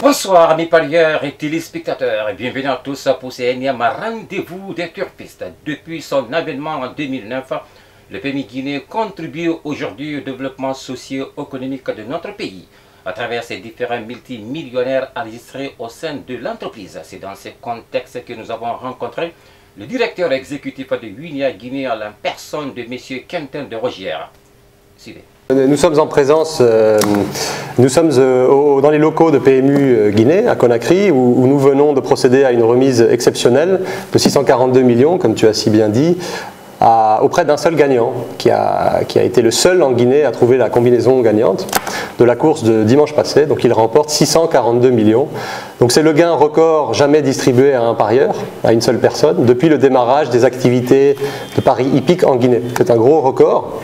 Bonsoir amis parieurs et téléspectateurs et bienvenue à tous pour ce énième rendez-vous des turfistes. Depuis son avènement en 2009, le PMI Guinée contribue aujourd'hui au développement socio-économique de notre pays à travers ses différents multimillionnaires enregistrés au sein de l'entreprise. C'est dans ce contexte que nous avons rencontré le directeur exécutif de Winia Guinée à la personne de M. Quentin de Rogière. Suivez. Nous sommes en présence, dans les locaux de PMU Guinée, à Conakry, où nous venons de procéder à une remise exceptionnelle de 642 millions, comme tu as si bien dit, auprès d'un seul gagnant, qui a été le seul en Guinée à trouver la combinaison gagnante de la course de dimanche passé. Donc il remporte 642 millions. Donc c'est le gain record jamais distribué à un parieur, à une seule personne, depuis le démarrage des activités de paris hippiques en Guinée. C'est un gros record.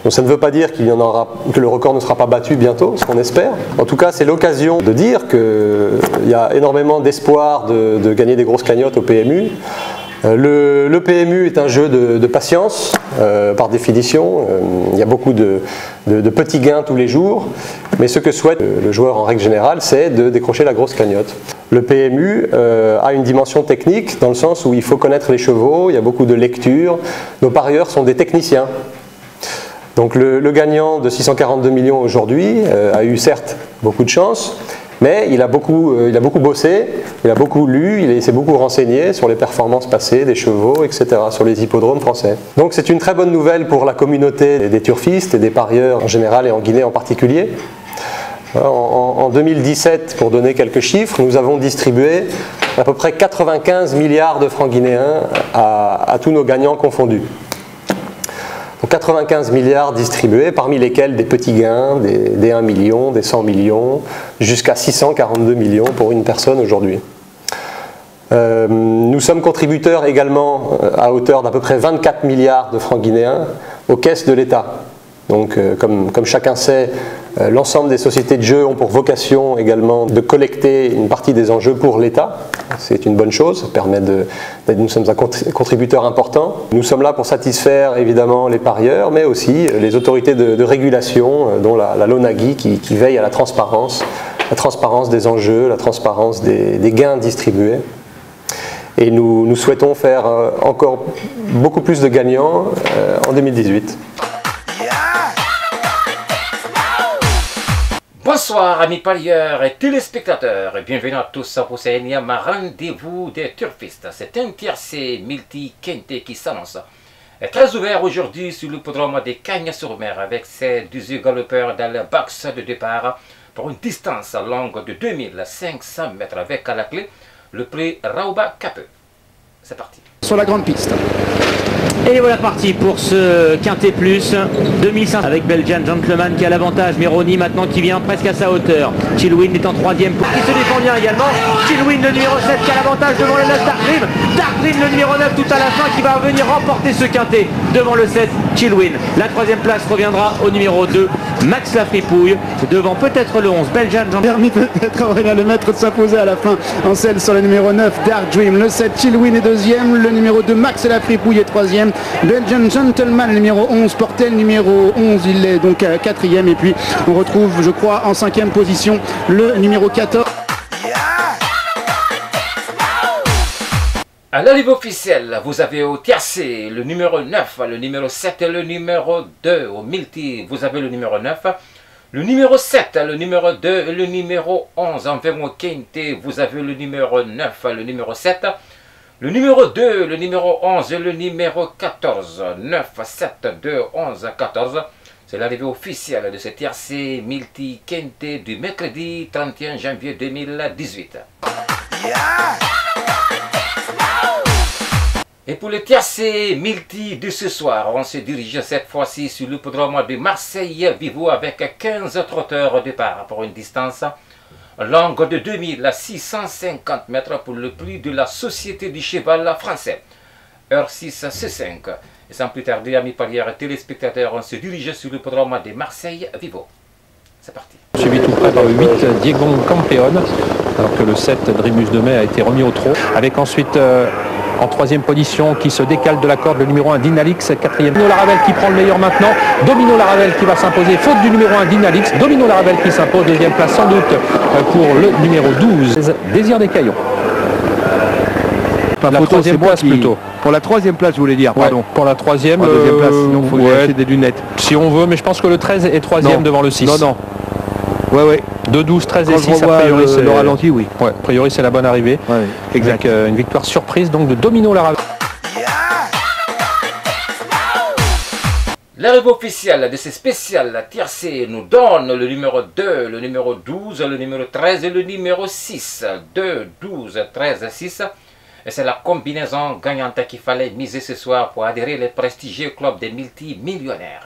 Donc ça ne veut pas dire que le record ne sera pas battu bientôt, ce qu'on espère. En tout cas, c'est l'occasion de dire qu'il y a énormément d'espoir de gagner des grosses cagnottes au PMU. Le PMU est un jeu de patience, par définition. Il y a beaucoup de petits gains tous les jours. Mais ce que souhaite le joueur en règle générale, c'est de décrocher la grosse cagnotte. Le PMU a une dimension technique dans le sens où il faut connaître les chevaux, il y a beaucoup de lecture. Nos parieurs sont des techniciens. Donc le gagnant de 642 millions aujourd'hui a eu certes beaucoup de chance, mais il a beaucoup bossé, il a beaucoup lu, il s'est beaucoup renseigné sur les performances passées des chevaux, etc., sur les hippodromes français. Donc c'est une très bonne nouvelle pour la communauté des turfistes et des parieurs en général et en Guinée en particulier. En 2017, pour donner quelques chiffres, nous avons distribué à peu près 95 milliards de francs guinéens à tous nos gagnants confondus. Donc 95 milliards distribués, parmi lesquels des petits gains, des 1 million, des 100 millions, jusqu'à 642 millions pour une personne aujourd'hui. Nous sommes contributeurs également à hauteur d'à peu près 24 milliards de francs guinéens aux caisses de l'État. Donc comme chacun sait, l'ensemble des sociétés de jeux ont pour vocation également de collecter une partie des enjeux pour l'État. C'est une bonne chose, ça permet nous sommes un contributeur important. Nous sommes là pour satisfaire évidemment les parieurs, mais aussi les autorités de régulation, dont la LONAGUI qui veille à la transparence des enjeux, la transparence des gains distribués. Et nous souhaitons faire encore beaucoup plus de gagnants en 2018. Bonsoir amis parieurs et téléspectateurs et bienvenue à tous pour ce énième rendez-vous des turfistes. C'est un tiercé multi-quinté qui s'annonce. Très ouvert aujourd'hui sur l'hippodrome des Cagnes-sur-Mer avec ses 18 galopeurs dans le box de départ pour une distance longue de 2500 mètres avec à la clé le prix Raouba Capeux. C'est parti. Sur la grande piste. Et voilà parti pour ce Quintet Plus 2500 avec Belgian Gentleman qui a l'avantage. Meroni maintenant qui vient presque à sa hauteur. Chilwin est en troisième. Qui se défend bien également. Chilwin le numéro 7 qui a l'avantage devant le 9 Dark Dream. Dark Dream le numéro 9 tout à la fin qui va venir remporter ce Quintet devant le 7 Chilwin. La troisième place reviendra au numéro 2 Max Lafripouille devant peut-être le 11 Belgian Gentleman. Permis peut-être Aurélien Lemaître de s'imposer à la fin en selle sur le numéro 9 Dark Dream. Le 7 Chilwin est deuxième. Le numéro 2 Max Lafripouille est troisième. Belgian Gentleman, numéro 11, Portel, numéro 11, il est donc quatrième. Et puis on retrouve, je crois, en cinquième position, le numéro 14. À l'arrivée officielle, vous avez au tiercé le numéro 9, le numéro 7 et le numéro 2. Au multi, vous avez le numéro 9, le numéro 7, le numéro 2 et le numéro 11. Enfin, au quinté, vous avez le numéro 9, le numéro 7. Le numéro 2, le numéro 11 et le numéro 14. 9, 7, 2, 11, 14. C'est l'arrivée officielle de ce tiercé multi-quinté du mercredi 31 janvier 2018. Et pour le tiercé multi de ce soir, on se dirige cette fois-ci sur l'hippodrome de Marseille-Vivo avec 15 trotteurs au départ pour une distance longue de 2650 mètres pour le prix de la Société du Cheval français. Heure 6 C5. Et sans plus tarder, amis parieurs et téléspectateurs, on se dirige sur l'hippodrome de Marseille-Vivo. C'est parti. Suivi tout près par le 8 Diego Campeón, alors que le 7 Drimus de Mai a été remis au trot. Avec ensuite en 3e position, qui se décale de la corde, le numéro 1 Dinalix, 4e. Domino Laravel qui prend le meilleur maintenant, Domino Laravel qui va s'imposer, faute du numéro 1 Dinalix, Domino Laravel qui s'impose, 2e place sans doute pour le numéro 12, Désir des Caillons. Pas La 3e place plutôt. Pour la 3e place, je voulais dire, pardon. Ouais, pour la 3e, Pour la 2e place, sinon il faut lui acheter des lunettes. Si on veut, mais je pense que le 13 est 3e devant le 6. Non, non. Ouais, ouais. 2, 12, 13 Quand et je 6, a revois priori, c'est le ralenti, oui. Ouais, a priori, c'est la bonne arrivée. Ouais, Avec une victoire surprise donc de Domino Laravel. L'arrivée officielle de ces spéciales tiercées nous donne le numéro 2, le numéro 12, le numéro 13 et le numéro 6. 2, 12, 13, 6. Et c'est la combinaison gagnante qu'il fallait miser ce soir pour adhérer au prestigieux club des multimillionnaires.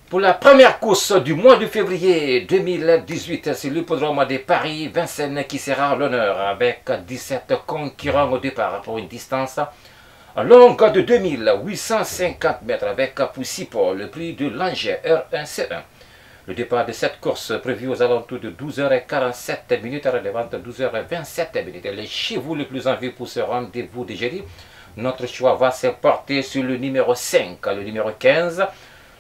Pour la première course du mois de février 2018, c'est l'hippodrome de Paris-Vincennes qui sera à l'honneur avec 17 concurrents au départ pour une distance longue de 2850 mètres avec pour 6 pour le prix de l'Angers R1C1. Le départ de cette course prévu aux alentours de 12h47 minutes, relevant de 12h27 minutes. Les chevaux les plus en vue pour ce rendez-vous de jeudi. Notre choix va se porter sur le numéro 5, le numéro 15,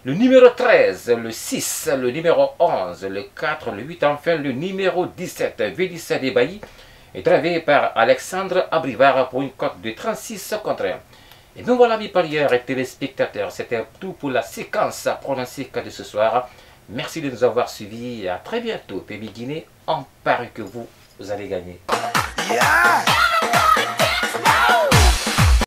le numéro 13, le 6, le numéro 11, le 4, le 8, enfin le numéro 17, Vélissa des Baillis, est drivé par Alexandre Abrivard pour une cote de 36 contre 1. Et nous voilà, mes parieurs et téléspectateurs, c'était tout pour la séquence pronostique de ce soir. Merci de nous avoir suivis et à très bientôt. PB Guinée, en parie que vous allez gagner.